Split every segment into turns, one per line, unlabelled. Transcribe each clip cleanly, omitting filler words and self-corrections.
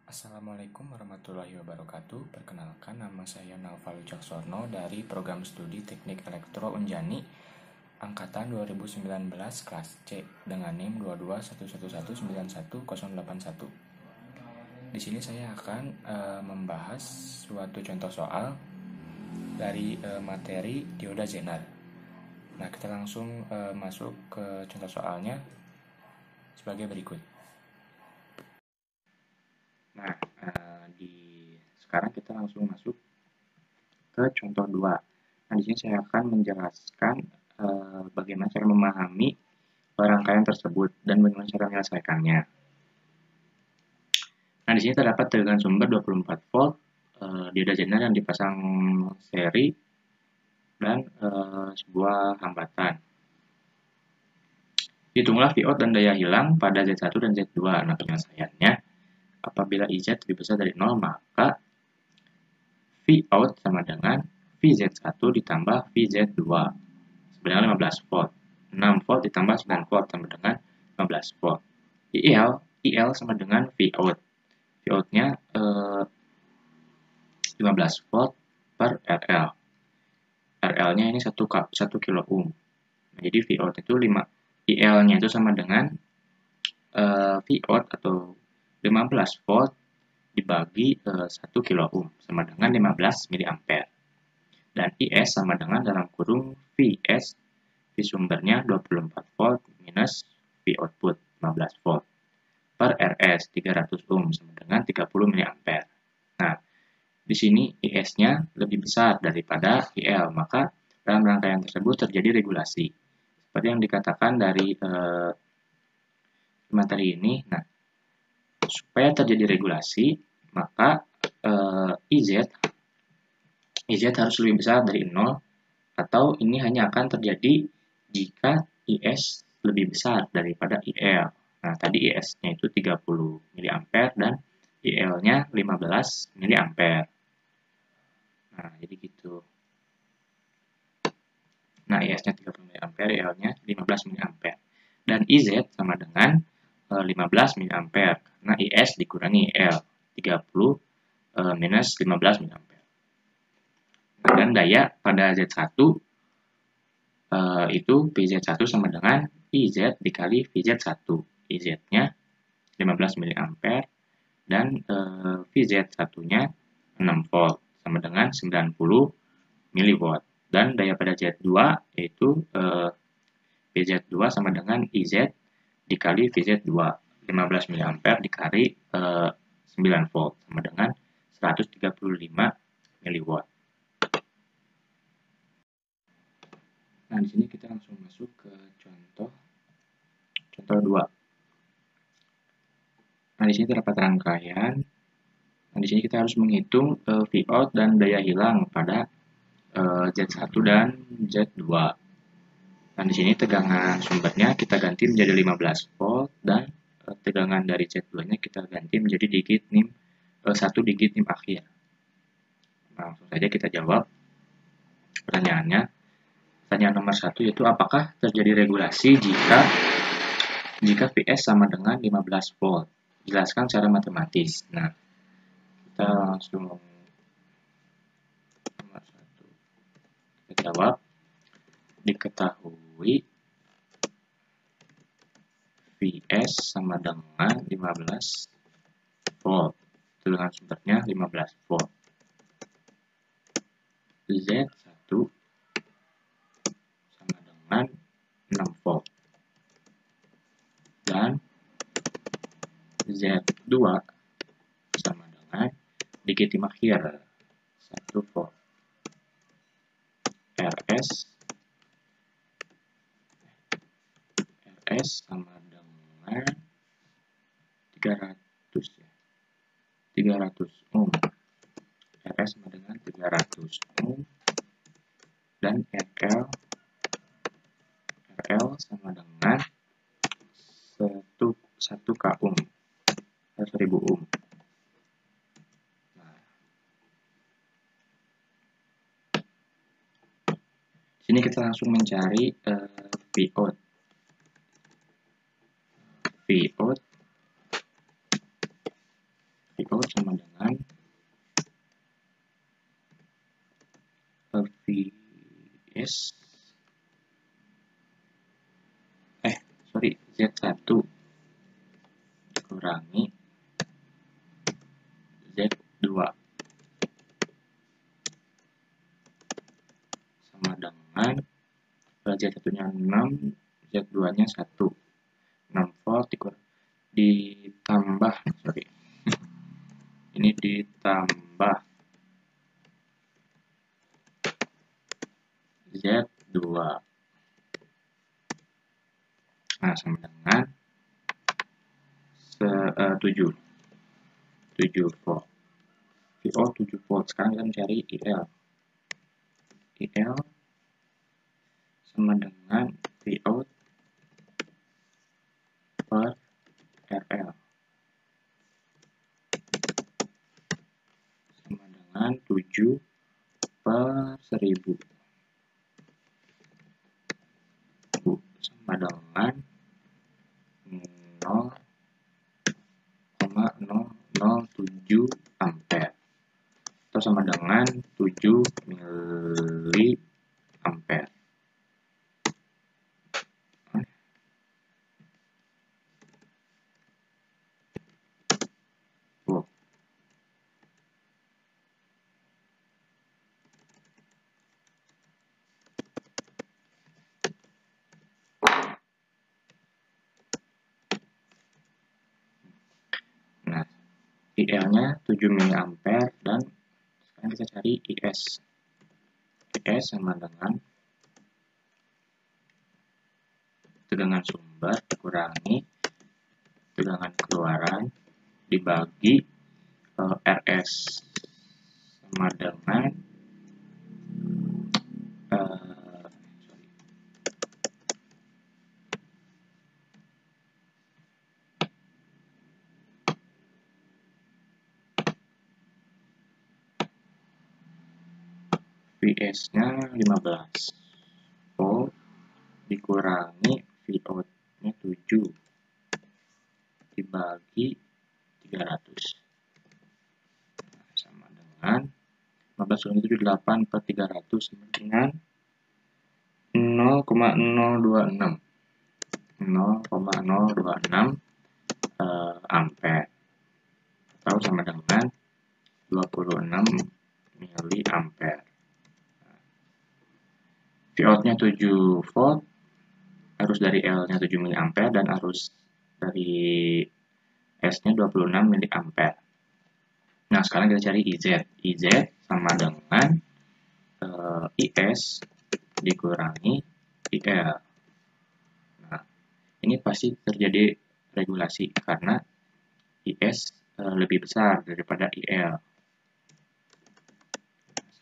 Assalamualaikum warahmatullahi wabarakatuh. Perkenalkan, nama saya Naufal Wicaksono dari Program Studi Teknik Elektro Unjani Angkatan 2019 kelas C dengan NIM 22111918081. Di sini saya akan membahas suatu contoh soal dari materi dioda Zener. Nah, kita langsung masuk ke contoh soalnya sebagai berikut. Nah, sekarang kita langsung masuk ke contoh 2. Nah, di sini saya akan menjelaskan bagaimana cara memahami rangkaian tersebut dan bagaimana cara menyelesaikannya. Nah, di sini terdapat tegangan sumber 24 volt, dioda Zener yang dipasang seri, dan sebuah hambatan. Hitunglah Vout dan daya hilang pada Z1 dan Z2. Nah, penyelesaiannya, apabila IZ lebih besar dari 0, maka Vout sama dengan VZ1 ditambah VZ2 sebenarnya 15 volt. 6 volt ditambah 9 volt sama dengan 15 volt. IL sama dengan Vout. Vout-nya 15 volt per RL. RL-nya ini 1 kilo ohm. Nah, jadi Vout itu IL-nya itu sama dengan Vout atau 15 volt dibagi 1 kilo ohm sama dengan 15 mA. Dan IS sama dengan dalam kurung VS, V sumbernya 24 volt minus V output 15 volt per RS 300 ohm sama dengan 30 mA. Nah, di sini IS-nya lebih besar daripada IL, maka dalam rangkaian tersebut terjadi regulasi. Seperti yang dikatakan dari materi ini, nah, supaya terjadi regulasi, maka IZ harus lebih besar dari 0, atau ini hanya akan terjadi jika IS lebih besar daripada IL. Nah, tadi IS-nya itu 30 mA dan IL-nya 15 mA. Nah, jadi gitu. Nah, IS-nya 30 mA, IL-nya 15 mA. Dan IZ sama dengan 15 mA, karena IS dikurangi IL, 30 minus 15 mA. Nah, dan daya pada Z1 itu VZ1 sama dengan IZ dikali VZ1. IZ-nya 15 mA dan VZ1-nya 6 volt sama dengan 90 mW. Dan daya pada Z2 yaitu VZ2 sama dengan IZ dikali VZ2. 15 mA dikali 9 volt sama dengan 135 mW. Nah, di sini kita langsung masuk ke contoh 2. Nah, di sini terdapat rangkaian. Nah, di sini kita harus menghitung Vout dan daya hilang pada Z1 dan Z2. Nah, di sini tegangan sumbernya kita ganti menjadi 15 volt dan tegangan dari Z2-nya kita ganti menjadi digit NIM 1 digit NIM akhir. Nah, langsung saja kita jawab pertanyaannya. Pertanyaan nomor 1 yaitu apakah terjadi regulasi jika PS sama dengan 15 volt? Jelaskan secara matematis. Nah, kita langsung nomor 1 kita jawab. Diketahui VS sama dengan 15 volt. Tegangan sumbernya 15 volt. Z1 sama dengan 6 volt. Dan Z2 sama dengan digit NIM akhir 1 volt. RS sama dengan 300 ya. 300 ohm. RS sama dengan 300 ohm dan RL sama dengan 1 k ohm. 1000 ohm. Nah, sini kita langsung mencari Vout. Vout sama dengan VS Z1 dikurangi Z2 sama dengan Z1-nya 6, Z2-nya 1. 6 volt ditambah, ini ditambah Z2. Nah, sama dengan 7 volt. VO 7 volt. Sekarang kita mencari IL. IL sama dengan Vout per RL. Sama dengan 7 per 1000. Sama dengan 0,007 ampere. Atau sama dengan 7 mili ampere. Nah, IL-nya 7 mA dan sekarang kita cari IS. IS sama dengan tegangan sumber dikurangi tegangan keluaran dibagi RS sama dengan VS-nya 15 volt dikurangi Vout-nya 7 dibagi 300 sama dengan 15,78 per 300 sama dengan 0,026 ampere atau sama dengan 26 mili ampere. Vout-nya 7 volt, arus dari L-nya 7 mA dan arus dari S-nya 26 mA. Nah, sekarang kita cari IZ. IZ sama dengan IS dikurangi IL. Nah, ini pasti terjadi regulasi karena IS lebih besar daripada IL.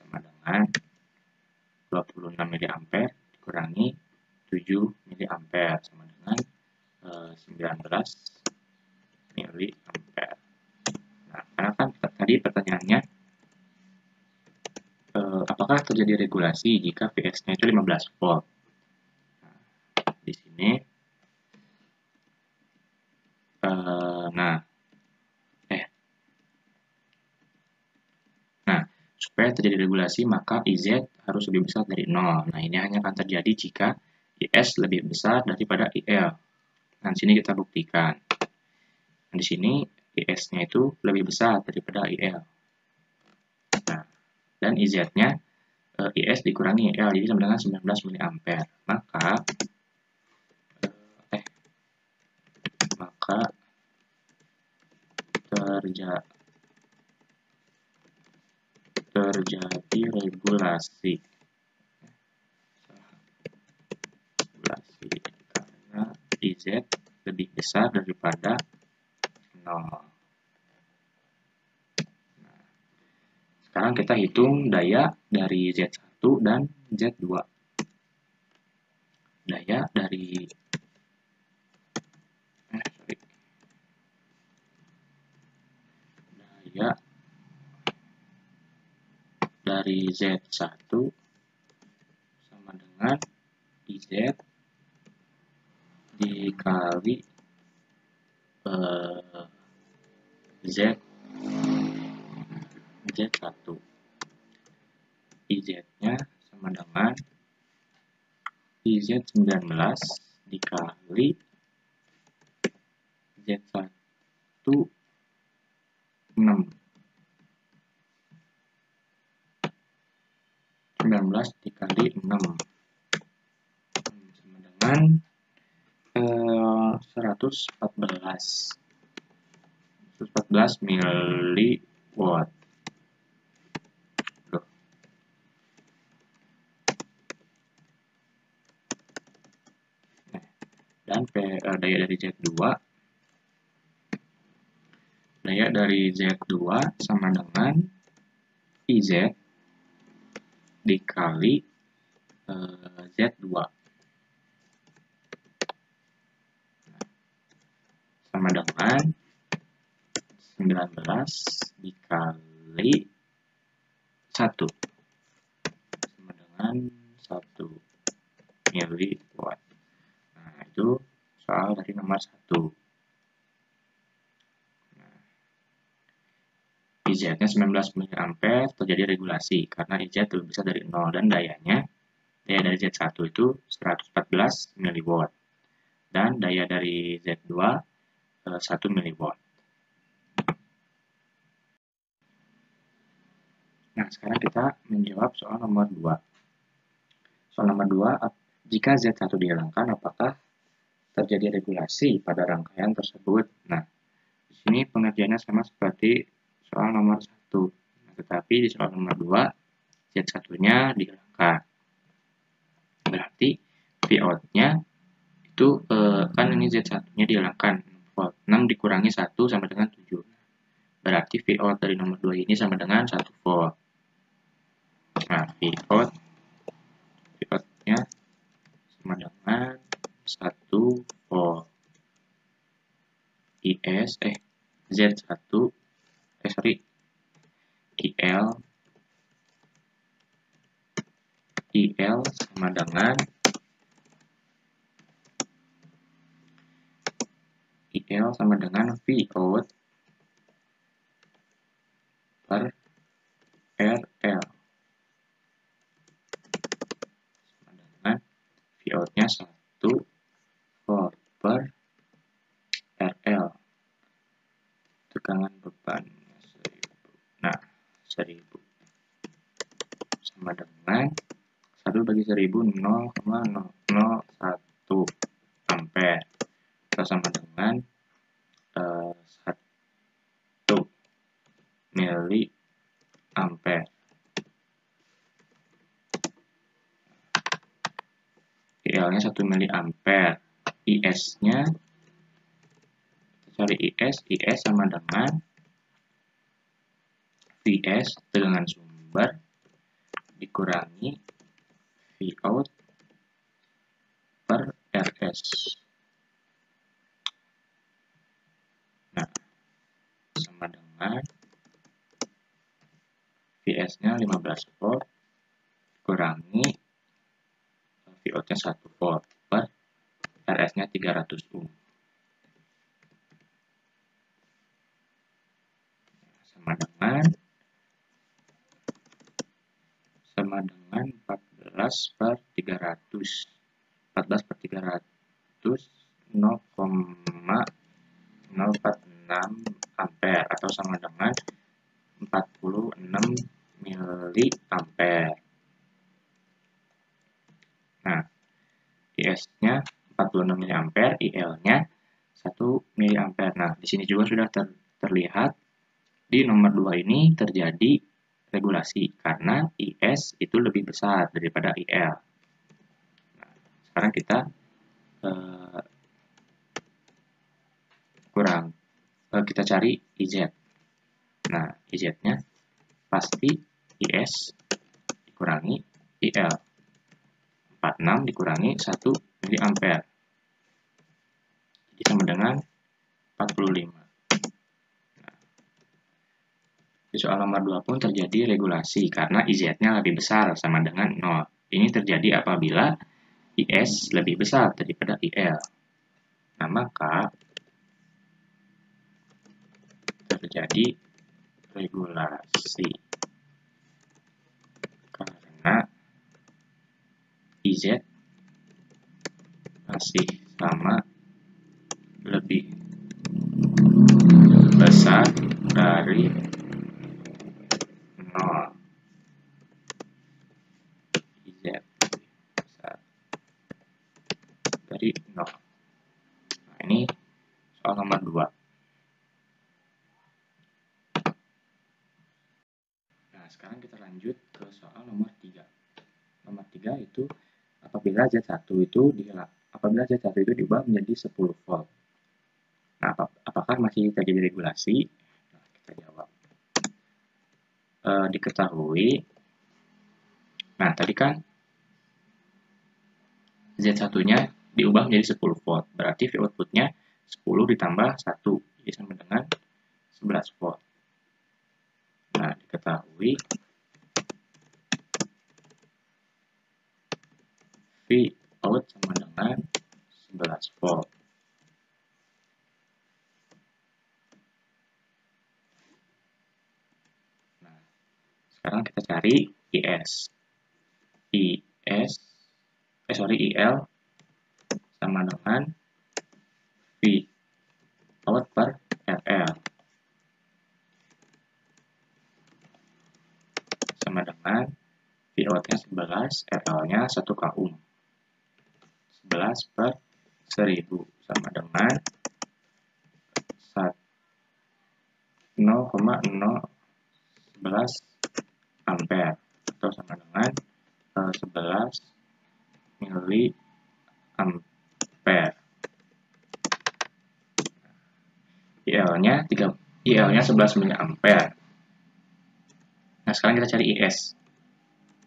Sama dengan 26 mA dikurangi 7 mA sama dengan 19 mA. Nah, karena kan tadi pertanyaannya apakah terjadi regulasi jika VS-nya itu 15 volt. Nah, di sini supaya terjadi regulasi, maka IZ harus lebih besar dari 0. Nah, ini hanya akan terjadi jika IS lebih besar daripada IL. Nah, di sini kita buktikan. Nah, di sini IS-nya itu lebih besar daripada IL. Nah, dan IZ-nya IS dikurangi IL, jadi sama dengan 19 mA. Maka terjadi regulasi karena IZ lebih besar daripada 0. Nah, sekarang kita hitung daya dari Z1 dan Z2. Daya dari Z1 sama dengan IZ dikali Z2. Z1. IZ-nya sama dengan IZ19 dikali Z1 6. 19 dikali 6 sama dengan 114 miliwatt. Dan daya dari Z2 sama dengan IZ dikali Z2 sama dengan 19 dikali 1 sama dengan 1 miliwatt. Nah, itu soal dari nomor 1. IZ-nya 19 mA terjadi regulasi karena IZ lebih besar dari 0 dan daya dari Z1 itu 114 mW dan daya dari Z2 1 mW. Nah, sekarang kita menjawab soal nomor 2. Soal nomor 2, jika Z1 dihilangkan, apakah terjadi regulasi pada rangkaian tersebut? Nah, di sini pengertiannya sama seperti soal nomor 1. Nah, tetapi di soal nomor 2, Z1-nya dihilangkan. Berarti Vout-nya itu, kan ini Z1-nya dihilangkan. 6 dikurangi 1 sama dengan 7. Berarti Vout dari nomor 2 ini sama dengan 1 volt. Nah, Vout-nya sama dengan 1 volt. IL sama dengan Vout per RL sama dengan Vout-nya 1 volt per RL. Tegangan bebannya 1000. Nah, 1000 sama dengan 1 bagi 1000 0,001 ampere atau sama dengan 1 mili ampere. IL-nya 1 mili ampere. IS-nya cari IS sama dengan VS tegangan sumber dikurangi Vout per RS. Nah, sama dengan VS-nya 15 volt dikurangi Vout-nya 1 volt per RS-nya 300 ohm. Sama dengan 14 per 300. 14 per 300 0,046 ampere atau sama dengan 46 mili ampere. Nah, IS-nya 46 mili ampere, IL-nya 1 mili ampere. Nah, di sini juga sudah terlihat di nomor 2 ini terjadi regulasi karena IS itu lebih besar daripada IL. Nah, sekarang kita kita cari IZ. Nah, IZ-nya pasti IS dikurangi IL. 46 dikurangi 1 mili ampere. Jadi sama dengan 45. Nah, di soal nomor 2 pun terjadi regulasi karena IZ-nya lebih besar sama dengan 0. Ini terjadi apabila IS lebih besar daripada IL. Nah, maka terjadi regulasi. mana IZ masih sama lebih besar dari 0. IZ besar dari 0. Nah, ini soal nomor 2. Nah, sekarang kita lanjut ke soal nomor 3. Nomor 3 itu apabila Z1 itu diubah menjadi 10 volt. Nah, apakah masih terjadi regulasi? Nah, kita jawab. Diketahui. Nah, tadi kan Z1-nya diubah menjadi 10 volt. Berarti V output-nya 10 ditambah 1. Jadi sama dengan 11 volt. Nah, diketahui V out sama dengan 11 volt. Sekarang kita cari IL sama dengan V out per RL sama dengan V out-nya 11, RL-nya 1 ohm. 11 per 1000 sama dengan 0,011 ampere atau sama dengan 11 mili ampere. IL-nya 11 mili ampere. Nah, sekarang kita cari IS.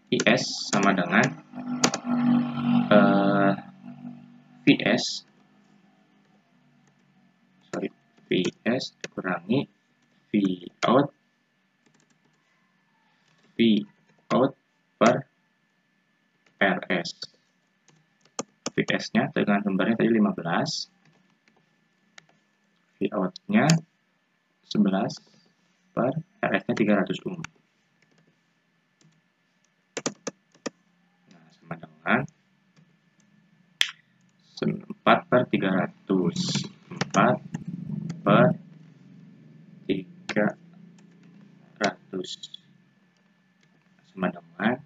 IS sama dengan VS dikurangi V out per RS. VS-nya dengan sumbernya tadi 15, V out-nya 11 per RS-nya 300 ohm. Nah, sama dengan 4 per 300. 4 per 300 sama dengan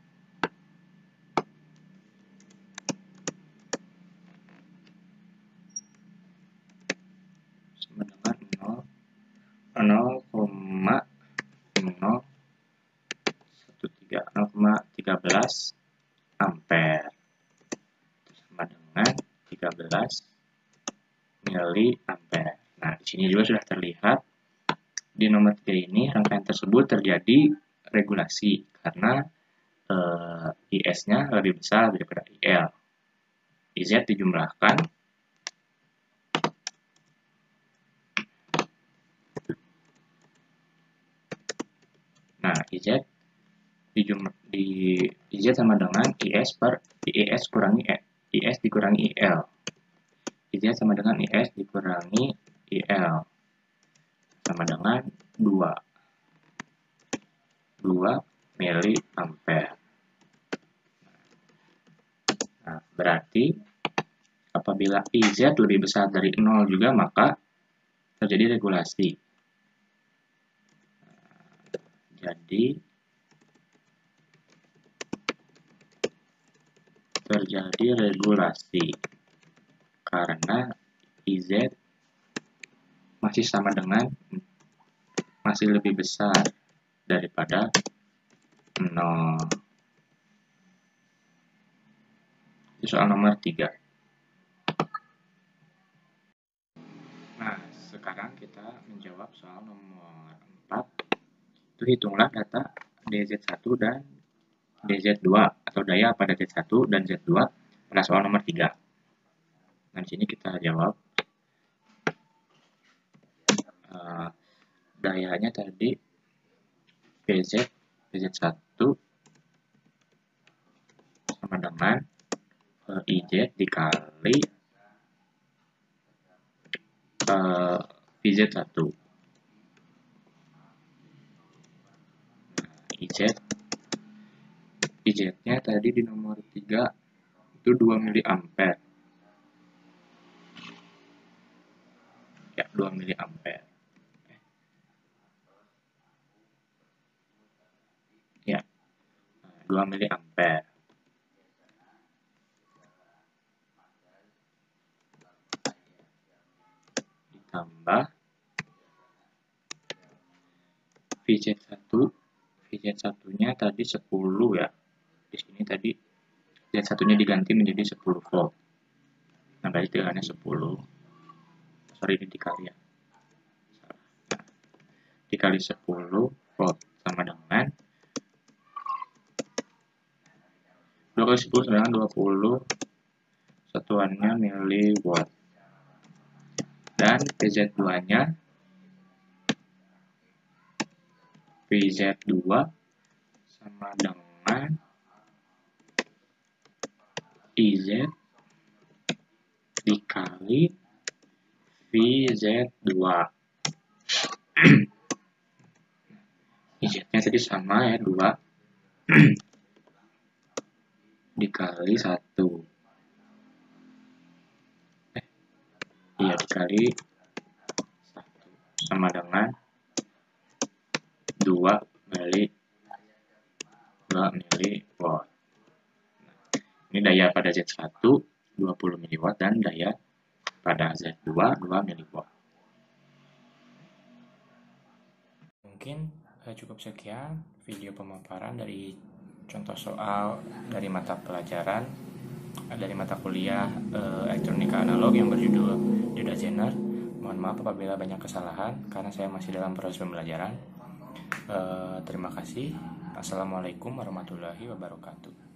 0,13 ampere sama dengan 13 mili ampere. Nah, di sini juga sudah terlihat di nomor 3 ini rangkaian tersebut terjadi regulasi karena IS-nya lebih besar daripada IL. IZ dijumlahkan IZ sama dengan IS dikurangi IL. IZ sama dengan IS dikurangi IL sama dengan 2 mili ampere. Nah, berarti apabila IZ lebih besar dari 0 juga maka terjadi regulasi. Jadi terjadi regulasi karena IZ masih lebih besar daripada 0. Itu soal nomor 3. Nah, sekarang kita menjawab soal nomor 4. Itu hitunglah data DZ1 dan DZ2 atau daya pada Z1 dan Z2 pada soal nomor 3. Nah, di sini kita jawab dayanya tadi PZ1 sama dengan IZ dikali VZ1. IZ VZ-nya tadi di nomor 3 itu 2 mA. Ya, 2 mA. Ya, 2 mA. Ditambah VZ1. VZ1-nya tadi 10 ya. Di sini tadi VZ1-nya diganti menjadi 10 volt. Nah, berarti tegangannya 10. Sorry, ini dikali ya. Dikali 10 volt sama dengan 2 kali 10 sama dengan 20, satuannya miliwatt. Dan VZ2-nya VZ2 sama dengan IZ dikali VZ2. IZ-nya tadi sama ya, 2 dikali 1. Iya, dikali 1 sama dengan 2 kali 2 miliwatt. Ini daya pada Z1 20 miliwatt dan daya pada Z2 2 miliwatt. Mungkin cukup sekian video pemaparan dari contoh soal dari mata pelajaran dari mata kuliah elektronika analog yang berjudul Joda Zener. Mohon maaf apabila banyak kesalahan karena saya masih dalam proses pembelajaran. Terima kasih. Assalamualaikum warahmatullahi wabarakatuh.